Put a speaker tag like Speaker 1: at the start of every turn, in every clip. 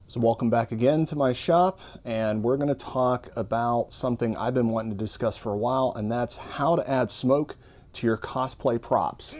Speaker 1: So welcome back again to my shop, and we're going to talk about something I've been wanting to discuss for a while, and that's how to add smoke to your cosplay props.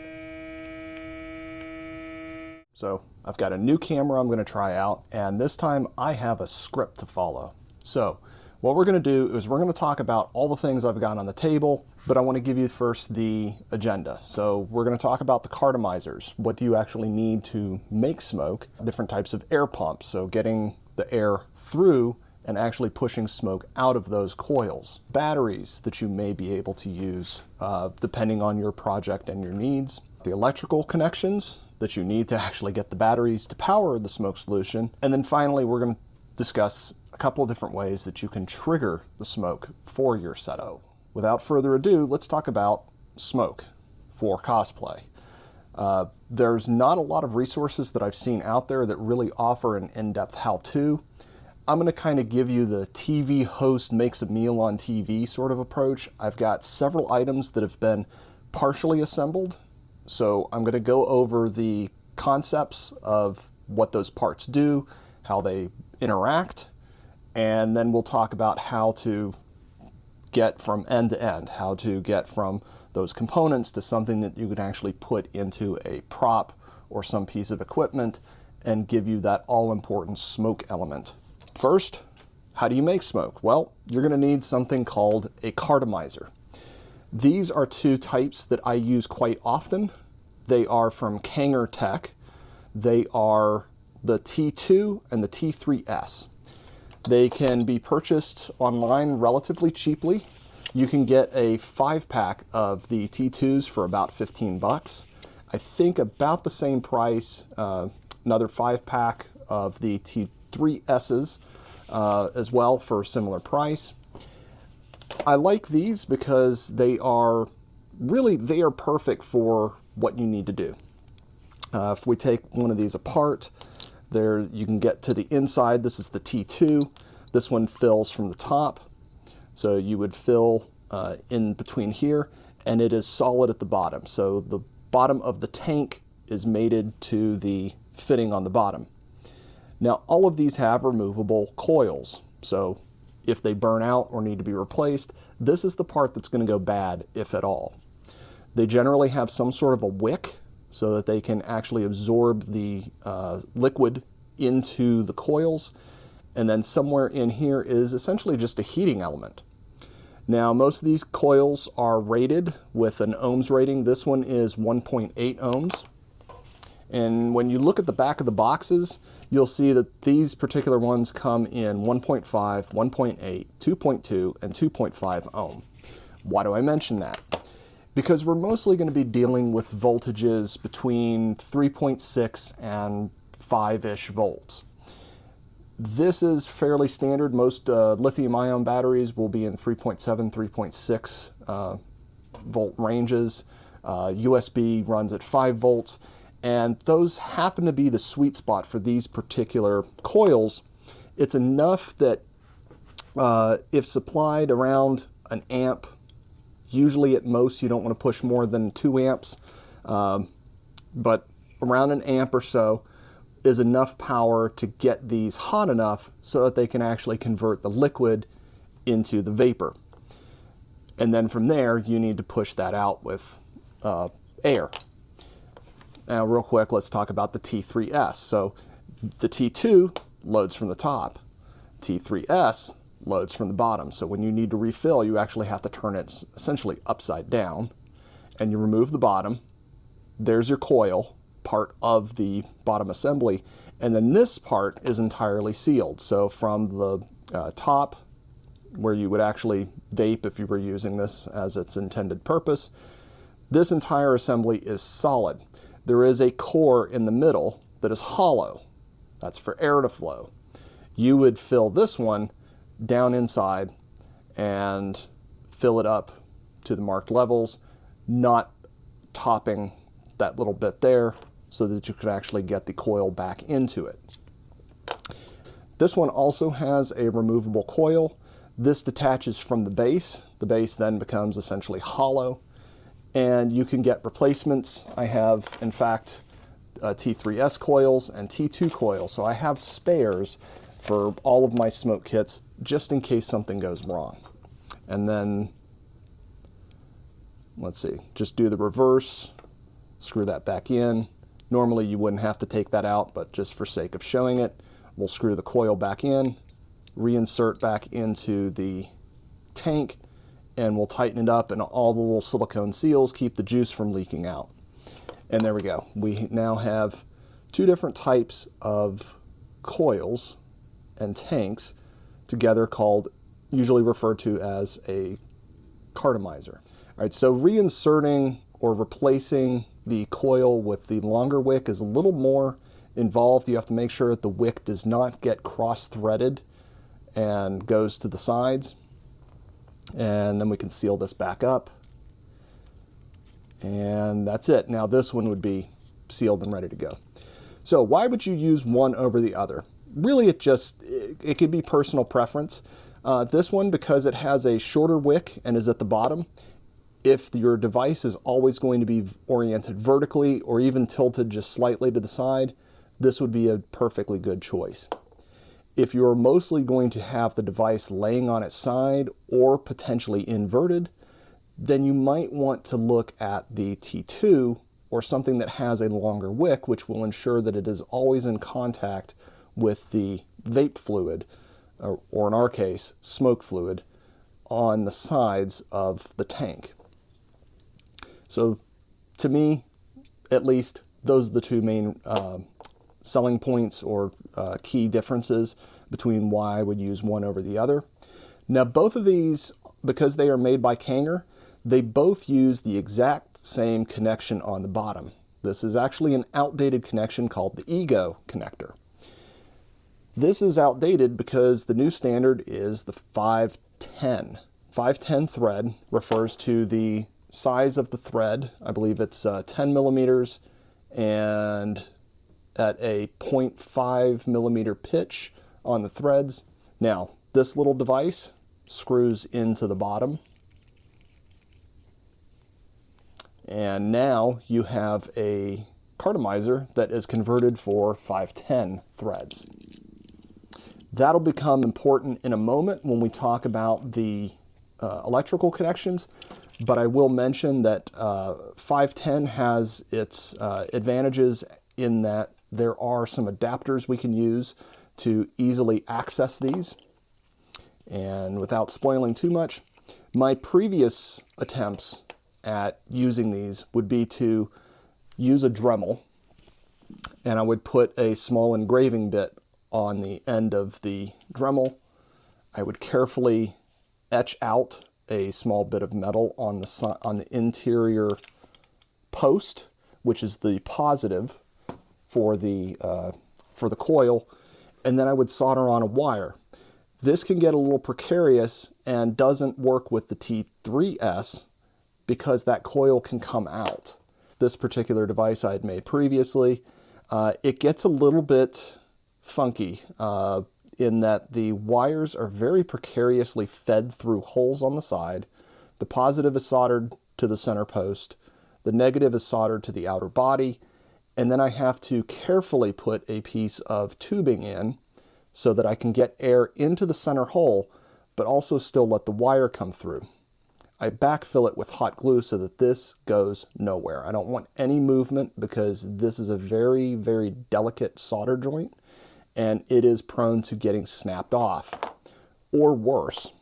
Speaker 1: So I've got a new camera I'm going to try out, and this time I have a script to follow. So what we're going to do is we're going to talk about all the things I've got on the table, but I want to give you first the agenda. So we're going to talk about the Cartomizers. What do you actually need to make smoke? Different types of air pumps, so getting the air through and actually pushing smoke out of those coils. Batteries that you may be able to use depending on your project and your needs. The electrical connections that you need to actually get the batteries to power the smoke solution. And then finally, we're going to discuss a couple of different ways that you can trigger the smoke for your setup. Without further ado, let's talk about smoke for cosplay. There's not a lot of resources that I've seen out there that really offer an in-depth how-to. I'm going to kind of give you the TV host makes a meal on TV sort of approach. I've got several items that have been partially assembled, so I'm going to go over the concepts of what those parts do, how they interact, and then we'll talk about how to get from end to end, how to get from those components to something that you can actually put into a prop or some piece of equipment and give you that all-important smoke element. First, how do you make smoke? Well, you're going to need something called a cartomizer. These are two types that I use quite often. They are from Kanger Tech. They are the T2 and the T3S. They can be purchased online relatively cheaply. You can get a 5-pack of the T2s for about 15 bucks. I think about the same price, another 5-pack of the T3Ss as well for a similar price. I like these because they are perfect for what you need to do. If we take one of these apart, there you can get to the inside. This is the T2. This one fills from the top. So you would fill in between here, and it is solid at the bottom. So the bottom of the tank is mated to the fitting on the bottom. Now, all of these have removable coils. So if they burn out or need to be replaced, this is the part that's going to go bad, if at all. They generally have some sort of a wick so that they can actually absorb the liquid into the coils. And then somewhere in here is essentially just a heating element. Now, most of these coils are rated with an ohms rating. This one is 1.8 ohms. And when you look at the back of the boxes, you'll see that these particular ones come in 1.5, 1.8, 2.2, and 2.5 ohm. Why do I mention that? Because we're mostly going to be dealing with voltages between 3.6 and 5-ish volts. This is fairly standard. Most lithium-ion batteries will be in 3.7, 3.6 volt ranges. USB runs at 5 volts, and those happen to be the sweet spot for these particular coils. It's enough that if supplied around an amp, usually at most you don't want to push more than 2 amps, but around an amp or so is enough power to get these hot enough so that they can actually convert the liquid into the vapor. And then from there, you need to push that out with air. Now, real quick, let's talk about the T3S. So the T2 loads from the top. T3S loads from the bottom. So when you need to refill, you actually have to turn it essentially upside down, and you remove the bottom. There's your coil, part of the bottom assembly, and then this part is entirely sealed. So from the top, where you would actually vape if you were using this as its intended purpose, this entire assembly is solid. There is a core in the middle that is hollow. That's for air to flow. You would fill this one down inside and fill it up to the marked levels, not topping that little bit there, so that you could actually get the coil back into it. This one also has a removable coil. This detaches from the base. The base then becomes essentially hollow, and you can get replacements. I have, in fact, T3S coils and T2 coils. So I have spares for all of my smoke kits just in case something goes wrong. And then, let's see, just do the reverse, screw that back in. Normally you wouldn't have to take that out, but just for sake of showing it, we'll screw the coil back in, reinsert back into the tank, and we'll tighten it up, and all the little silicone seals keep the juice from leaking out. And there we go. We now have two different types of coils and tanks together, called, usually referred to as a cartomizer. All right, so reinserting or replacing the coil with the longer wick is a little more involved. You have to make sure that the wick does not get cross-threaded and goes to the sides. And then we can seal this back up. And that's it. Now this one would be sealed and ready to go. So why would you use one over the other? Really, it could be personal preference. This one, because it has a shorter wick and is at the bottom, if your device is always going to be oriented vertically or even tilted just slightly to the side, this would be a perfectly good choice. If you're mostly going to have the device laying on its side or potentially inverted, then you might want to look at the T2 or something that has a longer wick, which will ensure that it is always in contact with the vape fluid, or in our case, smoke fluid, on the sides of the tank. So to me, at least, those are the two main selling points or key differences between why I would use one over the other. Now, both of these, because they are made by Kanger, they both use the exact same connection on the bottom. This is actually an outdated connection called the Ego connector. This is outdated because the new standard is the 510. 510 thread refers to the size of the thread. I believe it's 10 millimeters and at a 0.5 millimeter pitch on the threads. Now, this little device screws into the bottom. And now you have a cartomizer that is converted for 510 threads. That'll become important in a moment when we talk about the electrical connections, but I will mention that 510 has its advantages in that there are some adapters we can use to easily access these. And without spoiling too much, my previous attempts at using these would be to use a Dremel, and I would put a small engraving bit on the end of the Dremel. I would carefully etch out a small bit of metal on the interior post, which is the positive for the coil, and then I would solder on a wire. This can get a little precarious and doesn't work with the T3S because that coil can come out. This particular device I had made previously, it gets a little bit funky in that the wires are very precariously fed through holes on the side. The positive is soldered to the center post, the negative is soldered to the outer body, and then I have to carefully put a piece of tubing in so that I can get air into the center hole, but also still let the wire come through. I backfill it with hot glue so that this goes nowhere. I don't want any movement because this is a very, very delicate solder joint and it is prone to getting snapped off. Or worse,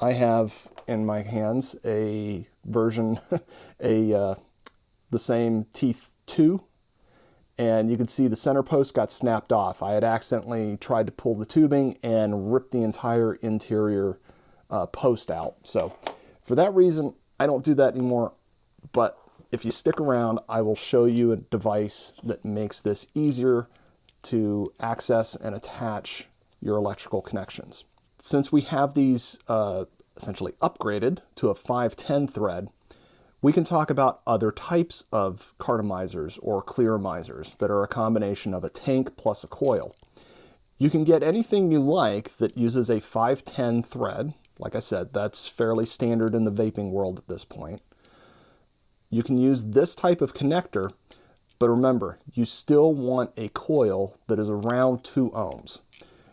Speaker 1: I have in my hands a version, the same T2, and you can see the center post got snapped off. I had accidentally tried to pull the tubing and ripped the entire interior post out. So for that reason, I don't do that anymore, but if you stick around, I will show you a device that makes this easier to access and attach your electrical connections. Since we have these essentially upgraded to a 510 thread, we can talk about other types of cartomizers or clearomizers that are a combination of a tank plus a coil. You can get anything you like that uses a 510 thread. Like I said, that's fairly standard in the vaping world at this point. You can use this type of connector, But remember, you still want a coil that is around 2 ohms.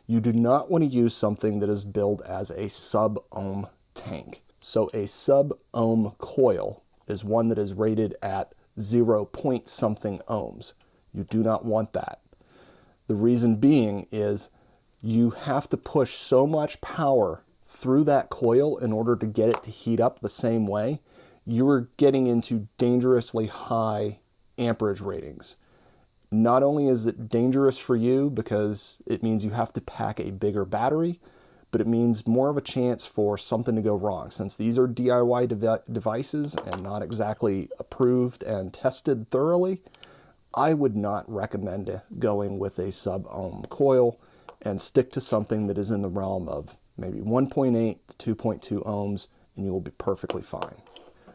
Speaker 1: You do not want to use something that is billed as a sub-ohm tank. So a sub-ohm coil is one that is rated at 0 point something ohms. You do not want that. The reason being is you have to push so much power through that coil in order to get it to heat up the same way. You are getting into dangerously high amperage ratings. Not only is it dangerous for you because it means you have to pack a bigger battery, but it means more of a chance for something to go wrong. Since these are DIY devices and not exactly approved and tested thoroughly, I would not recommend going with a sub-ohm coil and stick to something that is in the realm of maybe 1.8 to 2.2 ohms, and you will be perfectly fine.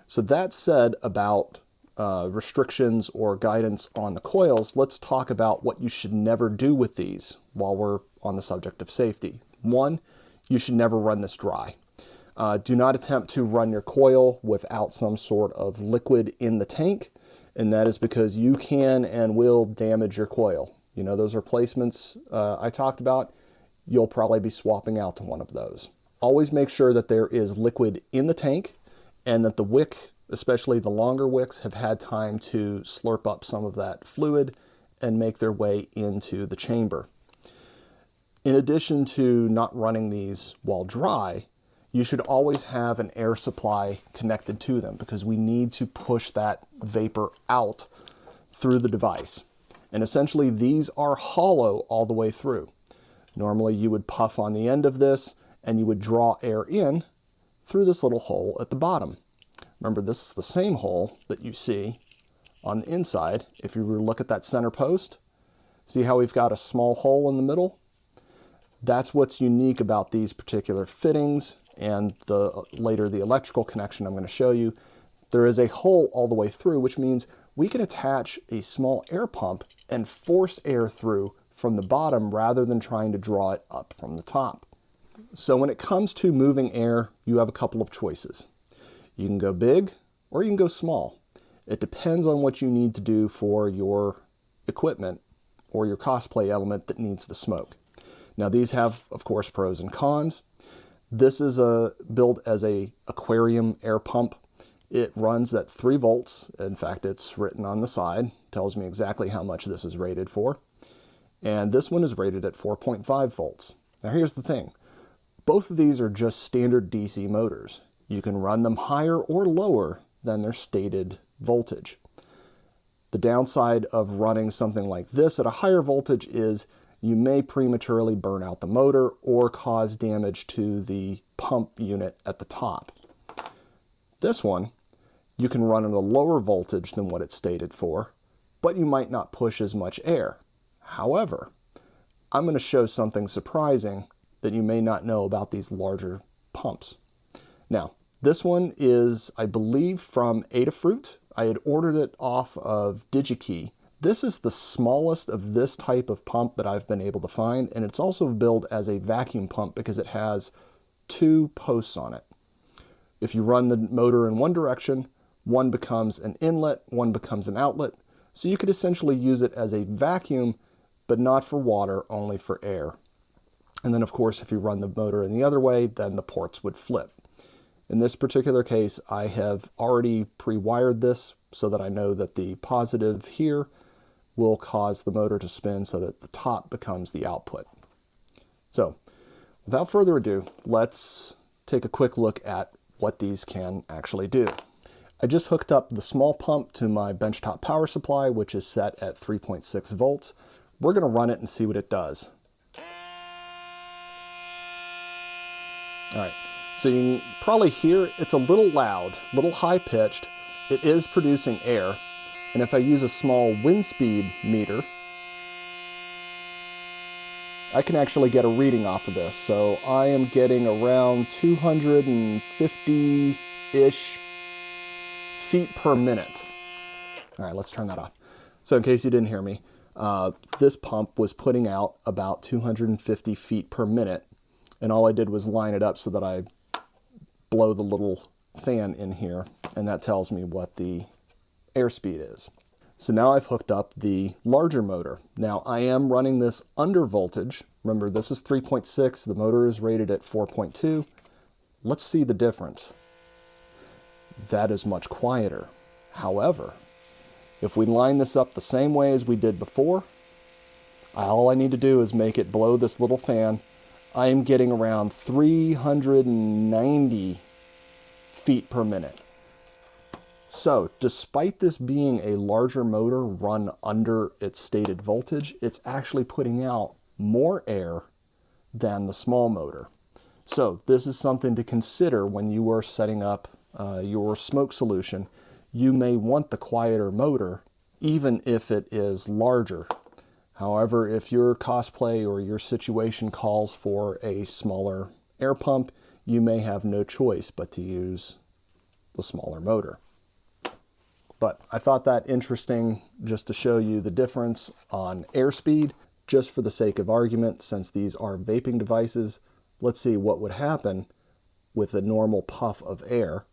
Speaker 1: So that said about restrictions or guidance on the coils, let's talk about what you should never do with these while we're on the subject of safety. One, you should never run this dry. Do not attempt to run your coil without some sort of liquid in the tank, and that is because you can and will damage your coil. You know, those replacements I talked about, you'll probably be swapping out to one of those. Always make sure that there is liquid in the tank and that the wick, especially the longer wicks, have had time to slurp up some of that fluid and make their way into the chamber. In addition to not running these while dry, you should always have an air supply connected to them because we need to push that vapor out through the device. And essentially these are hollow all the way through. Normally you would puff on the end of this and you would draw air in through this little hole at the bottom. Remember, this is the same hole that you see on the inside. If you were to look at that center post, see how we've got a small hole in the middle? That's what's unique about these particular fittings and later the electrical connection I'm going to show you. There is a hole all the way through, which means we can attach a small air pump and force air through from the bottom rather than trying to draw it up from the top. So when it comes to moving air, you have a couple of choices. You can go big or you can go small. It depends on what you need to do for your equipment or your cosplay element that needs the smoke. Now these have, of course, pros and cons. This is built as a aquarium air pump. It runs at 3 volts. In fact, it's written on the side, tells me exactly how much this is rated for. And this one is rated at 4.5 volts. Now here's the thing. Both of these are just standard DC motors. You can run them higher or lower than their stated voltage. The downside of running something like this at a higher voltage is you may prematurely burn out the motor or cause damage to the pump unit at the top. This one, you can run at a lower voltage than what it's stated for, but you might not push as much air. However, I'm going to show something surprising that you may not know about these larger pumps. Now, this one is, I believe, from Adafruit. I had ordered it off of DigiKey. This is the smallest of this type of pump that I've been able to find, and it's also billed as a vacuum pump because it has 2 posts on it. If you run the motor in one direction, one becomes an inlet, one becomes an outlet. So you could essentially use it as a vacuum, but not for water, only for air. And then of course, if you run the motor in the other way, then the ports would flip. In this particular case, I have already pre-wired this so that I know that the positive here will cause the motor to spin so that the top becomes the output. So without further ado, let's take a quick look at what these can actually do. I just hooked up the small pump to my benchtop power supply, which is set at 3.6 volts. We're going to run it and see what it does. All right, so you can probably hear it's a little loud, a little high-pitched. It is producing air, and if I use a small wind speed meter, I can actually get a reading off of this. So I am getting around 250-ish feet per minute. All right, let's turn that off. So in case you didn't hear me, this pump was putting out about 250 feet per minute, and all I did was line it up so that I blow the little fan in here, and that tells me what the airspeed is. So now I've hooked up the larger motor. Now I am running this under voltage. Remember, this is 3.6, the motor is rated at 4.2. Let's see the difference. That is much quieter. However, if we line this up the same way as we did before, all I need to do is make it blow this little fan. I am getting around 390 feet per minute. So, despite this being a larger motor run under its stated voltage, it's actually putting out more air than the small motor. So, this is something to consider when you are setting up your smoke solution. You may want the quieter motor, even if it is larger. However, if your cosplay or your situation calls for a smaller air pump, you may have no choice but to use the smaller motor. But I thought that interesting just to show you the difference on airspeed. Just for the sake of argument, since these are vaping devices, let's see what would happen with a normal puff of air.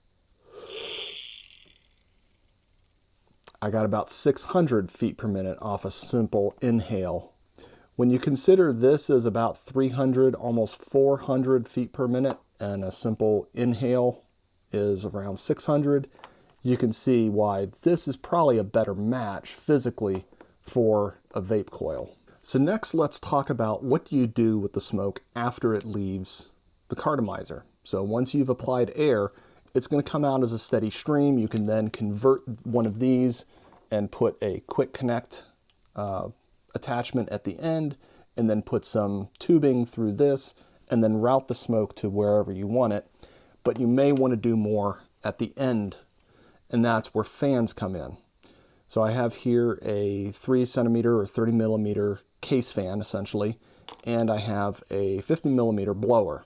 Speaker 1: I got about 600 feet per minute off a simple inhale. When you consider this is about 300, almost 400 feet per minute, and a simple inhale is around 600, you can see why this is probably a better match physically for a vape coil. So next, let's talk about what do you do with the smoke after it leaves the cartomizer. So once you've applied air, it's going to come out as a steady stream. You can then convert one of these and put a quick connect attachment at the end, and then put some tubing through this, and then route the smoke to wherever you want it. But you may want to do more at the end, and that's where fans come in. So I have here a 3 centimeter or 30 millimeter case fan, essentially, and I have a 50 millimeter blower.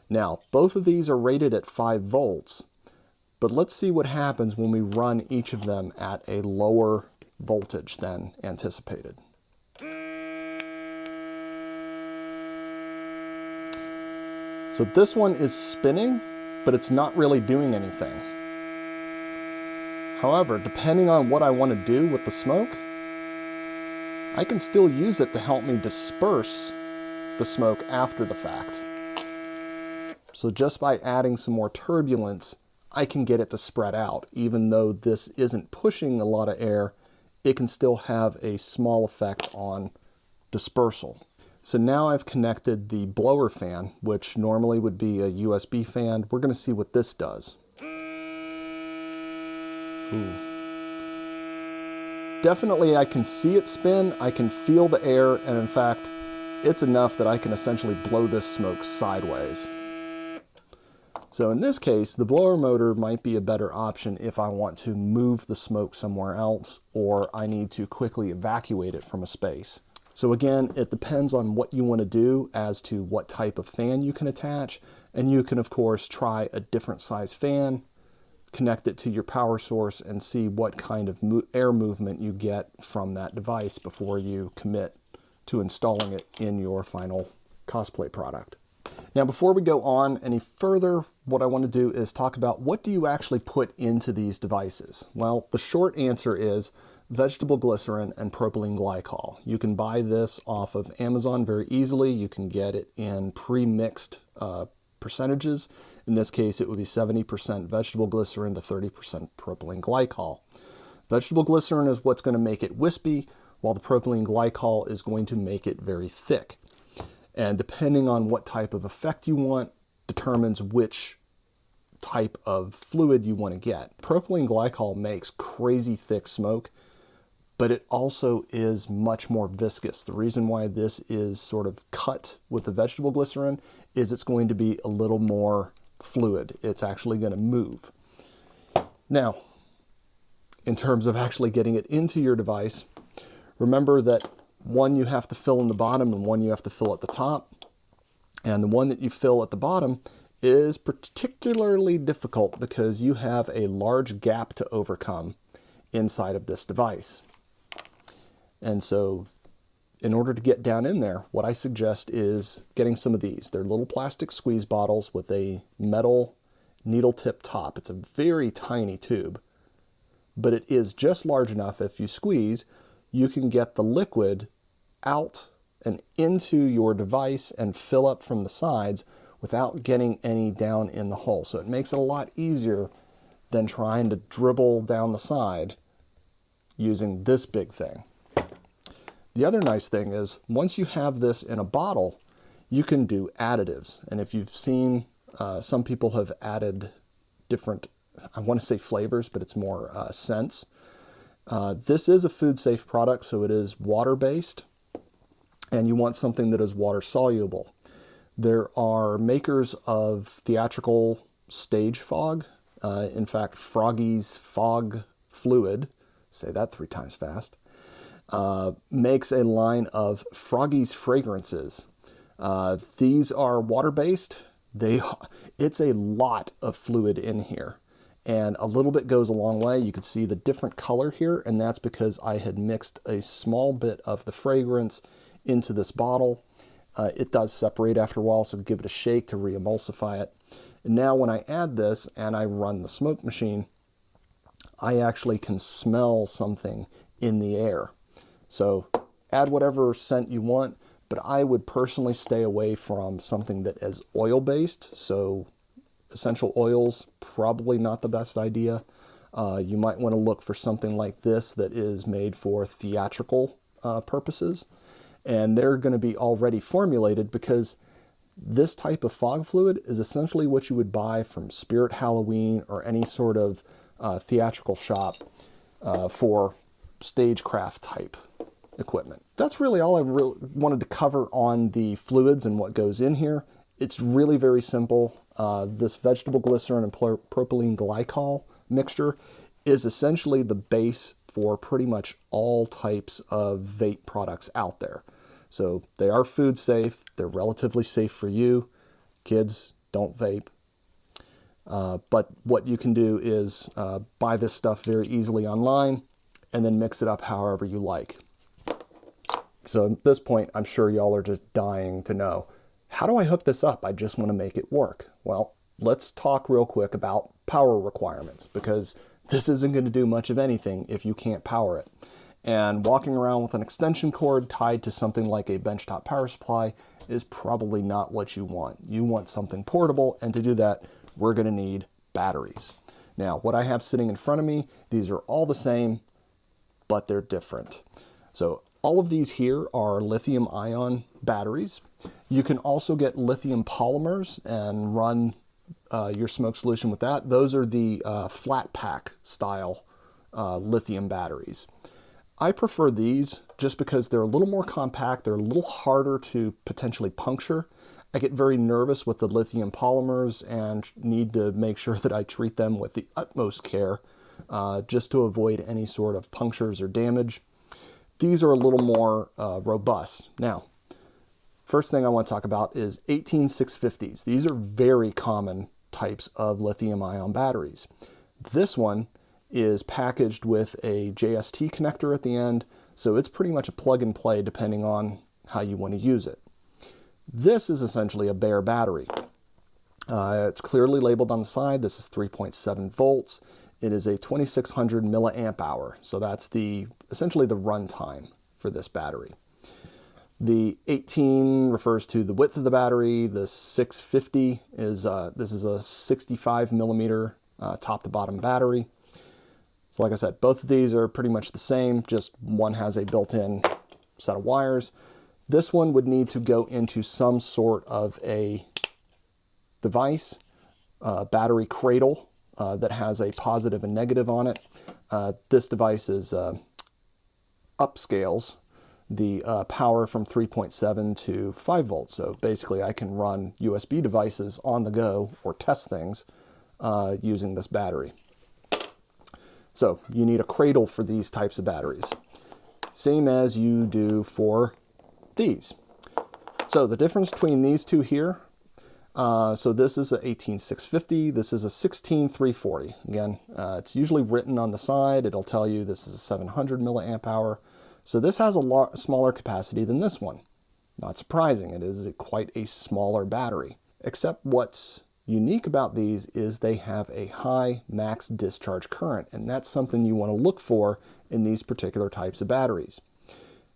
Speaker 1: Now, both of these are rated at 5 volts, but let's see what happens when we run each of them at a lower voltage than anticipated. So this one is spinning, but it's not really doing anything. However, depending on what I want to do with the smoke, I can still use it to help me disperse the smoke after the fact. So just by adding some more turbulence, I can get it to spread out. Even though this isn't pushing a lot of air, it can still have a small effect on dispersal. So now I've connected the blower fan, which normally would be a USB fan. We're going to see what this does. Ooh. Definitely I can see it spin, I can feel the air, and in fact, it's enough that I can essentially blow this smoke sideways. So in this case, the blower motor might be a better option if I want to move the smoke somewhere else, or I need to quickly evacuate it from a space. So again, it depends on what you want to do as to what type of fan you can attach, and you can of course try a different size fan, connect it to your power source, and see what kind of air movement you get from that device before you commit to installing it in your final cosplay product. Now, before we go on any further, what I want to do is talk about what do you actually put into these devices? Well, the short answer is vegetable glycerin and propylene glycol. You can buy this off of Amazon very easily. You can get it in pre-mixed percentages. In this case, it would be 70% vegetable glycerin to 30% propylene glycol. Vegetable glycerin is what's going to make it wispy, while the propylene glycol is going to make it very thick. And depending on what type of effect you want, determines which type of fluid you want to get. Propylene glycol makes crazy thick smoke, but it also is much more viscous. The reason why this is sort of cut with the vegetable glycerin is it's going to be a little more fluid. It's actually going to move. Now, in terms of actually getting it into your device, remember that one you have to fill in the bottom and one you have to fill at the top. And the one that you fill at the bottom is particularly difficult because you have a large gap to overcome inside of this device. And so in order to get down in there, what I suggest is getting some of these. They're little plastic squeeze bottles with a metal needle tip top. It's a very tiny tube, but it is just large enough if you squeeze, you can get the liquid out and into your device and fill up from the sides without getting any down in the hole. So it makes it a lot easier than trying to dribble down the side using this big thing. The other nice thing is once you have this in a bottle, you can do additives. And if you've seen, some people have added different, I want to say flavors, but it's more scents. This is a food safe product, so it is water-based, and you want something that is water soluble. There are makers of theatrical stage fog. In fact, Froggy's Fog Fluid, say that 3 times fast, makes a line of Froggy's fragrances. These are water-based. It's a lot of fluid in here, and a little bit goes a long way. You can see the different color here, and that's because I had mixed a small bit of the fragrance into this bottle. It does separate after a while, so give it a shake to re-emulsify it. And now when I add this and I run the smoke machine, I actually can smell something in the air. So add whatever scent you want, but I would personally stay away from something that is oil-based. So essential oils, probably not the best idea. You might want to look for something like this that is made for theatrical purposes. And they're going to be already formulated because this type of fog fluid is essentially what you would buy from Spirit Halloween or any sort of theatrical shop for stagecraft type equipment. That's really all I really wanted to cover on the fluids and what goes in here. It's really very simple. This vegetable glycerin and propylene glycol mixture is essentially the base for pretty much all types of vape products out there. So they are food safe, they're relatively safe for you. Kids, don't vape. But what you can do is buy this stuff very easily online and then mix it up however you like. So at this point, I'm sure y'all are just dying to know, how do I hook this up? I just want to make it work. Well, let's talk real quick about power requirements, because this isn't going to do much of anything if you can't power it. And walking around with an extension cord tied to something like a benchtop power supply is probably not what you want. You want something portable, and to do that, we're going to need batteries. Now, what I have sitting in front of me, these are all the same, but they're different. So all of these here are lithium ion batteries. You can also get lithium polymers and run your smoke solution with that. Those are the flat pack style lithium batteries. I prefer these just because they're a little more compact. They're a little harder to potentially puncture. I get very nervous with the lithium polymers and need to make sure that I treat them with the utmost care just to avoid any sort of punctures or damage. These are a little more robust. Now, first thing I want to talk about is 18650s. These are very common types of lithium ion batteries. This one is packaged with a JST connector at the end, so it's pretty much a plug and play depending on how you want to use it. This is essentially a bare battery. It's clearly labeled on the side. This is 3.7 volts. It is a 2600 milliamp hour, so that's essentially the run time for this battery. The 18 refers to the width of the battery. The 650 is this is a 65 millimeter top to bottom battery. So like I said, both of these are pretty much the same, just one has a built-in set of wires. This one would need to go into some sort of a device, battery cradle that has a positive and negative on it. This device is upscales the power from 3.7 to 5 volts. So basically I can run USB devices on the go or test things using this battery. So you need a cradle for these types of batteries, same as you do for these. So the difference between these two here, so this is a 18650, this is a 16340. Again, it's usually written on the side. It'll tell you this is a 700 milliamp hour. So this has a lot smaller capacity than this one. Not surprising, it is quite a smaller battery. Except what's unique about these is they have a high max discharge current, and that's something you want to look for in these particular types of batteries.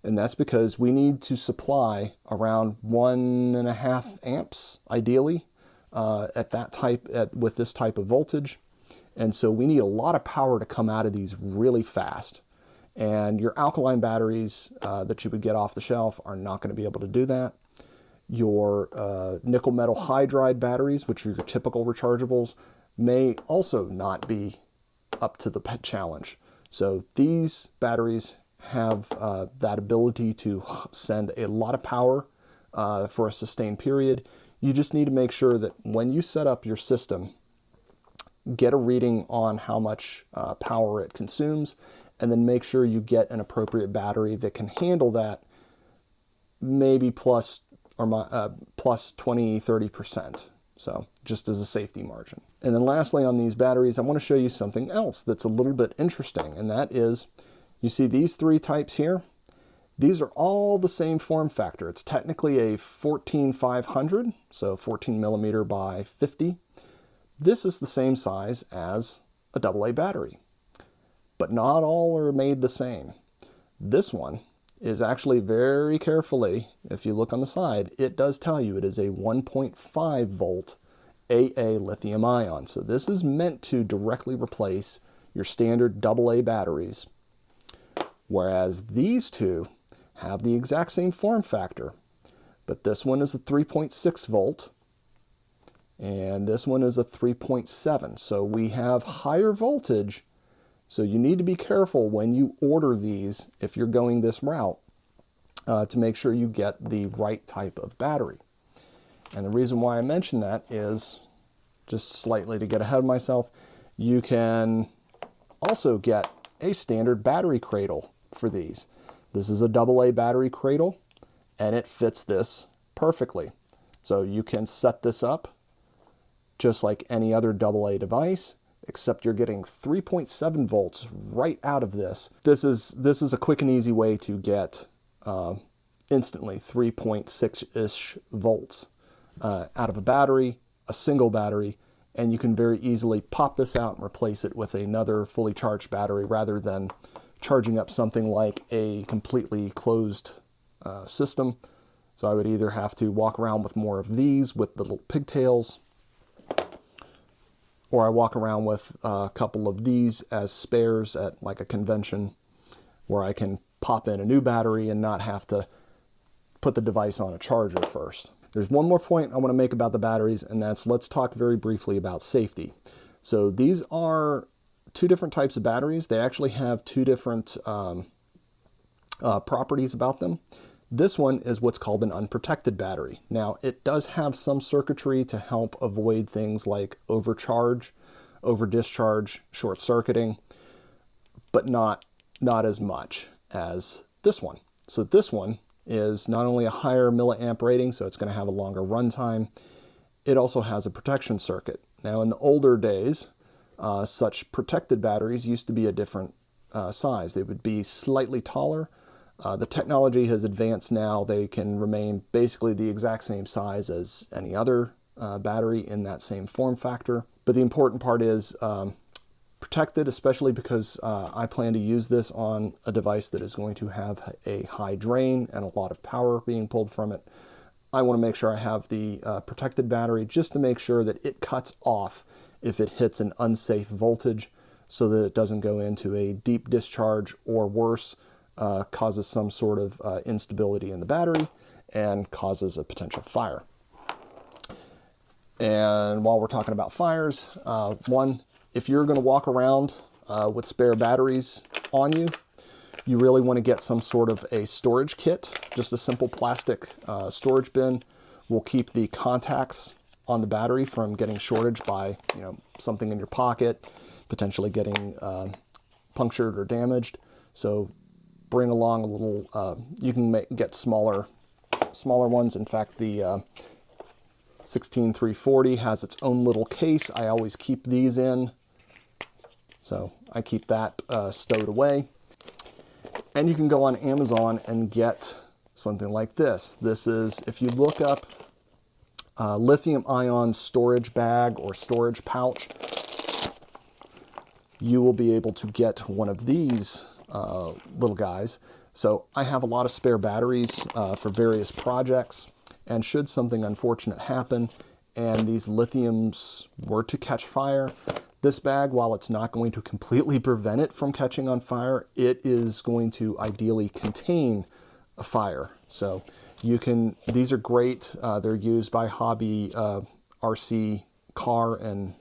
Speaker 1: And that's because we need to supply around 1.5 amps, ideally, with this type of voltage. And so we need a lot of power to come out of these really fast. And your alkaline batteries that you would get off the shelf are not going to be able to do that. Your nickel metal hydride batteries, which are your typical rechargeables, may also not be up to the challenge. So these batteries have that ability to send a lot of power for a sustained period. You just need to make sure that when you set up your system, get a reading on how much power it consumes, and then make sure you get an appropriate battery that can handle that, maybe plus 20-30%. So just as a safety margin. And then lastly on these batteries, I want to show you something else that's a little bit interesting, and that is, you see these three types here? These are all the same form factor. It's technically a 14500, so 14 millimeter by 50. This is the same size as a AA battery, but not all are made the same. This one is actually very carefully, if you look on the side, it does tell you it is a 1.5 volt AA lithium ion. So this is meant to directly replace your standard AA batteries. Whereas these two have the exact same form factor, but this one is a 3.6 volt and this one is a 3.7. So we have higher voltage. So you need to be careful when you order these, if you're going this route, to make sure you get the right type of battery. And the reason why I mention that is, just slightly to get ahead of myself, you can also get a standard battery cradle for these. This is a AA battery cradle, and it fits this perfectly. So you can set this up just like any other AA device, except you're getting 3.7 volts right out of this. This is a quick and easy way to get instantly 3.6-ish volts out of a battery, a single battery, and you can very easily pop this out and replace it with another fully charged battery rather than charging up something like a completely closed system. So I would either have to walk around with more of these with the little pigtails, or I walk around with a couple of these as spares at like a convention where I can pop in a new battery and not have to put the device on a charger first. There's one more point I want to make about the batteries, and that's, let's talk very briefly about safety. So these are two different types of batteries. They actually have two different properties about them. This one is what's called an unprotected battery. Now, it does have some circuitry to help avoid things like overcharge, over discharge, short circuiting, but not as much as this one. So this one is not only a higher milliamp rating, so it's going to have a longer runtime, it also has a protection circuit. Now, in the older days, such protected batteries used to be a different size. They would be slightly taller. The technology has advanced now. They can remain basically the exact same size as any other battery in that same form factor. But the important part is protected, especially because I plan to use this on a device that is going to have a high drain and a lot of power being pulled from it. I want to make sure I have the protected battery just to make sure that it cuts off if it hits an unsafe voltage, so that it doesn't go into a deep discharge, or worse, causes some sort of instability in the battery and causes a potential fire. And while we're talking about fires, one, if you're going to walk around with spare batteries on you, you really want to get some sort of a storage kit. Just a simple plastic storage bin will keep the contacts on the battery from getting shortage by, something in your pocket, potentially getting punctured or damaged. So bring along a little, you can get smaller ones. In fact, the 16340 has its own little case. I always keep these in. So I keep that stowed away. And you can go on Amazon and get something like this. This is, if you look up lithium ion storage bag or storage pouch, you will be able to get one of these little guys. So I have a lot of spare batteries for various projects, and should something unfortunate happen and these lithiums were to catch fire, this bag, while it's not going to completely prevent it from catching on fire, it is going to ideally contain a fire. So you can, these are great. They're used by hobby RC car and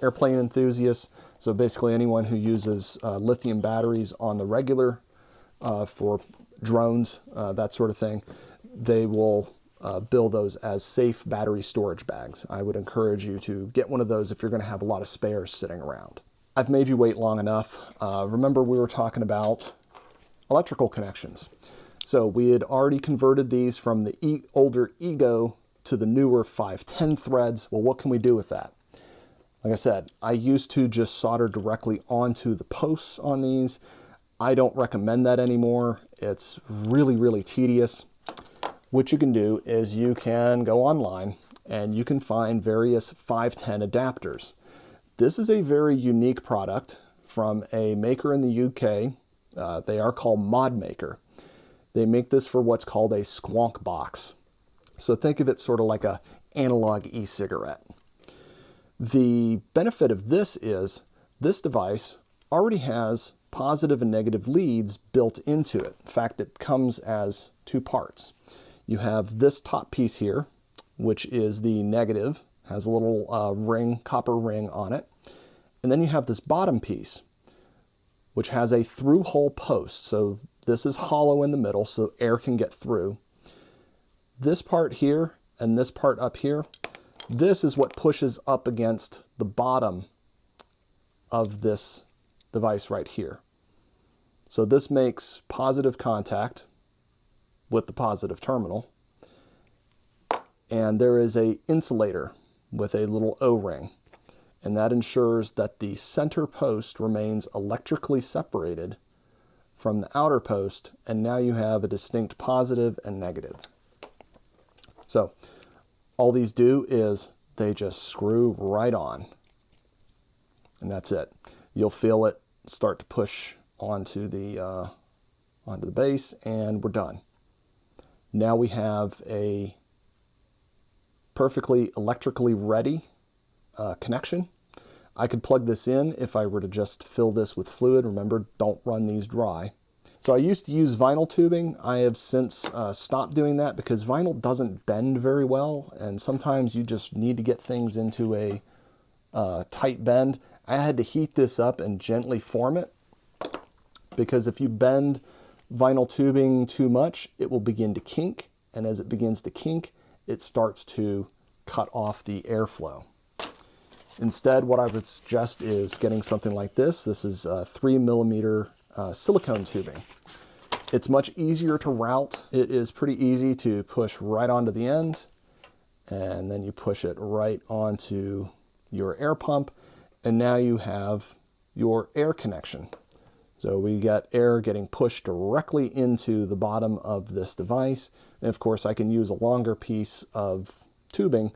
Speaker 1: airplane enthusiasts. So basically anyone who uses lithium batteries on the regular for drones, that sort of thing, they will build those as safe battery storage bags. I would encourage you to get one of those if you're going to have a lot of spares sitting around. I've made you wait long enough. Remember we were talking about electrical connections. So we had already converted these from the older Ego to the newer 510 threads. Well, what can we do with that? Like I said, I used to just solder directly onto the posts on these. I don't recommend that anymore. It's really, really tedious. What you can do is you can go online and you can find various 510 adapters. This is a very unique product from a maker in the UK. They are called Mod Maker. They make this for what's called a squonk box. So think of it sort of like an analog e-cigarette. The benefit of this is this device already has positive and negative leads built into it. In fact, it comes as two parts. You have this top piece here, which is the negative, has a little ring, copper ring on it. And then you have this bottom piece, which has a through hole post. So this is hollow in the middle, so air can get through. This part here and this part up here, this is what pushes up against the bottom of this device right here. So this makes positive contact with the positive terminal. And there is an insulator with a little O-ring. And that ensures that the center post remains electrically separated from the outer post. And now you have a distinct positive and negative. So all these do is they just screw right on. And that's it. You'll feel it start to push onto the base, and we're done. Now we have a perfectly electrically ready connection. I could plug this in if I were to just fill this with fluid. Remember, don't run these dry. So I used to use vinyl tubing. I have since stopped doing that because vinyl doesn't bend very well, and sometimes you just need to get things into a tight bend. I had to heat this up and gently form it, because if you bend vinyl tubing too much, it will begin to kink, and as it begins to kink, it starts to cut off the airflow. Instead, what I would suggest is getting something like this. This is 3mm silicone tubing. It's much easier to route. It is pretty easy to push right onto the end, and then you push it right onto your air pump, and now you have your air connection. So we got air getting pushed directly into the bottom of this device. And of course, I can use a longer piece of tubing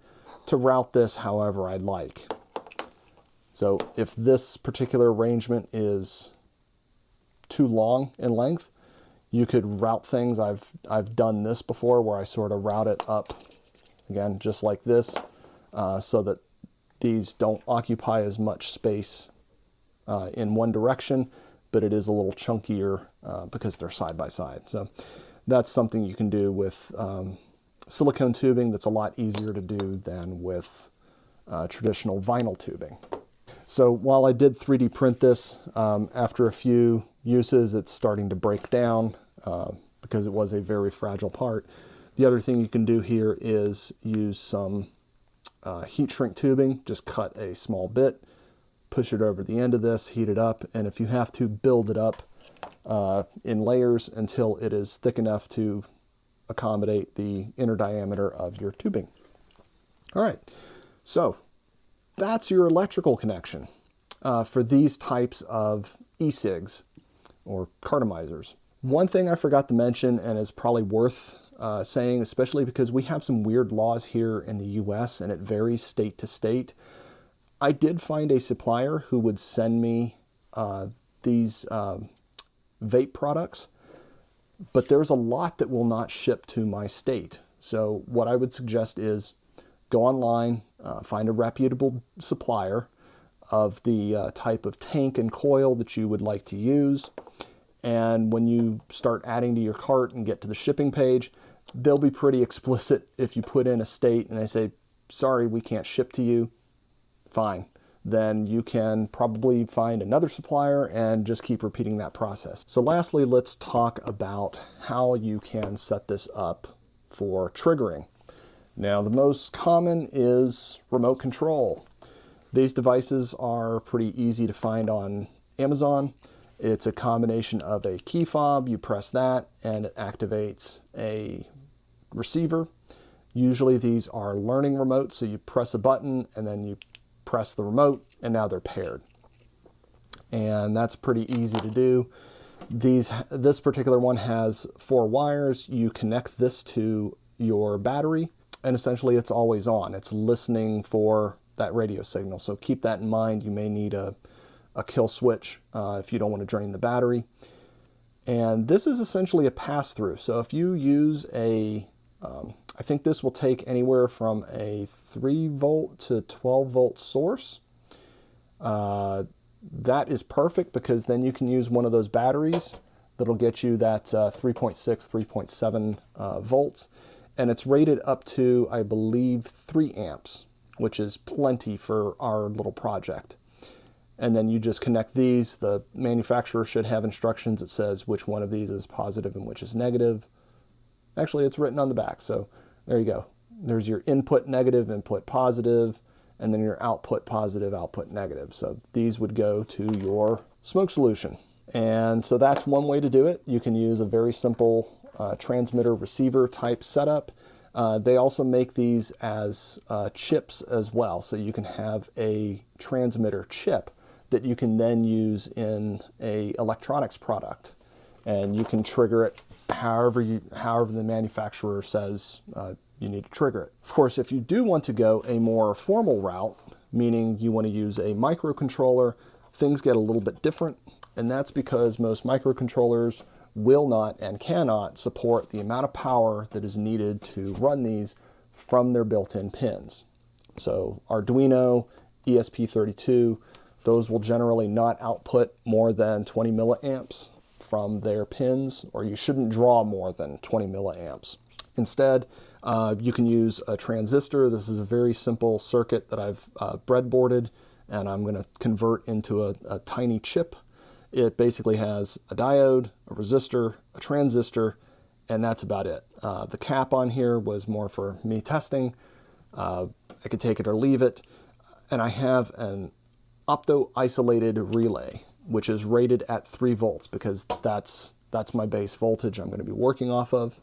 Speaker 1: to route this however I'd like. So if this particular arrangement is too long in length, you could route things. I've done this before where I sort of route it up, again, just like this, so that these don't occupy as much space in one direction, but it is a little chunkier because they're side by side. So that's something you can do with silicone tubing that's a lot easier to do than with traditional vinyl tubing. So while I did 3D print this, after a few uses, it's starting to break down because it was a very fragile part. The other thing you can do here is use some heat shrink tubing. Just cut a small bit, push it over the end of this, heat it up, and if you have to, build it up in layers until it is thick enough to accommodate the inner diameter of your tubing. All right, so that's your electrical connection for these types of e-cigs or Cartomizers. One thing I forgot to mention, and is probably worth saying, especially because we have some weird laws here in the US and it varies state to state. I did find a supplier who would send me these vape products, but there's a lot that will not ship to my state. So what I would suggest is go online, find a reputable supplier of the type of tank and coil that you would like to use. And when you start adding to your cart and get to the shipping page, they'll be pretty explicit if you put in a state and they say, sorry, we can't ship to you. Fine. Then you can probably find another supplier and just keep repeating that process. So lastly, let's talk about how you can set this up for triggering. Now, the most common is remote control. These devices are pretty easy to find on Amazon. It's a combination of a key fob, you press that, and it activates a receiver. Usually these are learning remotes, so you press a button and then you press the remote and now they're paired. And that's pretty easy to do. This particular one has 4 wires. You connect this to your battery and essentially it's always on. It's listening for that radio signal. So keep that in mind. You may need a kill switch if you don't want to drain the battery. And this is essentially a pass-through. So if you use I think this will take anywhere from a 3 volt to 12 volt source. That is perfect because then you can use one of those batteries that'll get you that 3.6, 3.7 volts. And it's rated up to, I believe, 3 amps, which is plenty for our little project. And then you just connect these. The manufacturer should have instructions that says which one of these is positive and which is negative. Actually, it's written on the back, so there you go. There's your input negative, input positive, and then your output positive, output negative. So these would go to your smoke solution. And so that's one way to do it. You can use a very simple transmitter receiver type setup. They also make these as chips as well. So you can have a transmitter chip that you can then use in a electronics product. And you can trigger it however the manufacturer says you need to trigger it. Of course, if you do want to go a more formal route, meaning you want to use a microcontroller, things get a little bit different. And that's because most microcontrollers will not and cannot support the amount of power that is needed to run these from their built-in pins. So Arduino, ESP32, those will generally not output more than 20 milliamps from their pins, or you shouldn't draw more than 20 milliamps. Instead, you can use a transistor. This is a very simple circuit that I've breadboarded, and I'm going to convert into a tiny chip. It basically has a diode, a resistor, a transistor, and that's about it. The cap on here was more for me testing. I could take it or leave it. And I have an opto-isolated relay, which is rated at 3 volts because that's my base voltage I'm going to be working off of.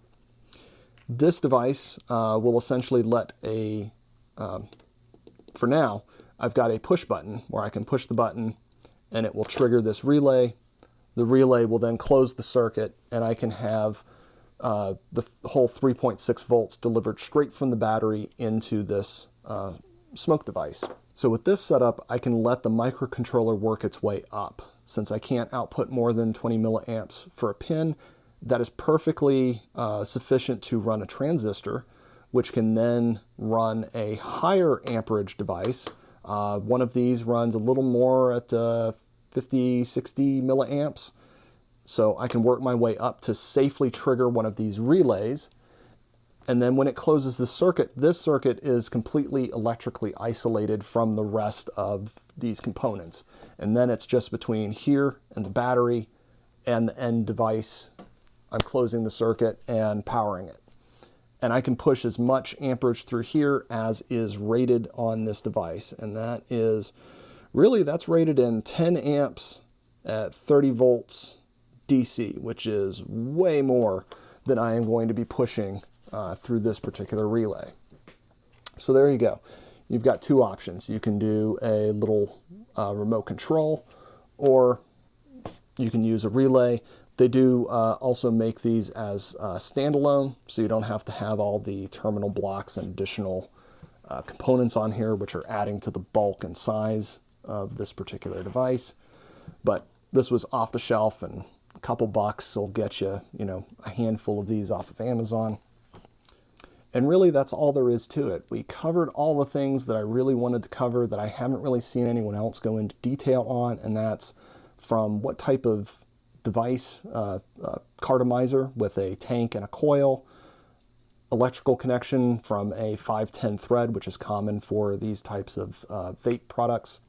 Speaker 1: This device will essentially let for now, I've got a push button where I can push the button and it will trigger this relay. The relay will then close the circuit and I can have the whole 3.6 volts delivered straight from the battery into this smoke device. So with this setup, I can let the microcontroller work its way up. Since I can't output more than 20 milliamps for a pin, that is perfectly sufficient to run a transistor, which can then run a higher amperage device. One of these runs a little more at 50, 60 milliamps. So I can work my way up to safely trigger one of these relays. And then when it closes the circuit, this circuit is completely electrically isolated from the rest of these components. And then it's just between here and the battery and the end device. I'm closing the circuit and powering it. And I can push as much amperage through here as is rated on this device. And that is, really, that's rated in 10 amps at 30 volts DC, which is way more than I am going to be pushing through this particular relay. So there you go. You've got 2 options. You can do a little remote control, or you can use a relay. They do also make these as standalone, so you don't have to have all the terminal blocks and additional components on here, which are adding to the bulk and size of this particular device. But this was off the shelf, and a couple bucks will get you, a handful of these off of Amazon. And really, that's all there is to it. We covered all the things that I really wanted to cover that I haven't really seen anyone else go into detail on, and that's from what type of device, Cartomizer with a tank and a coil, electrical connection from a 510 thread, which is common for these types of vape products,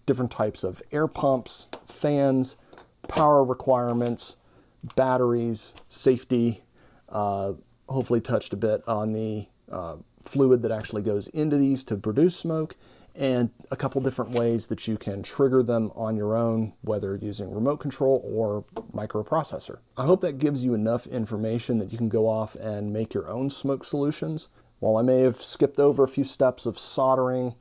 Speaker 1: different types of air pumps, fans, power requirements, batteries, safety, hopefully touched a bit on the fluid that actually goes into these to produce smoke, and a couple different ways that you can trigger them on your own, whether using remote control or microprocessor. I hope that gives you enough information that you can go off and make your own smoke solutions. While I may have skipped over a few steps of soldering,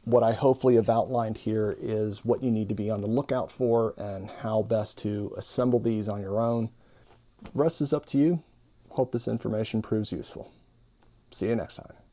Speaker 1: what I hopefully have outlined here is what you need to be on the lookout for and how best to assemble these on your own. The rest is up to you. Hope this information proves useful. See you next time.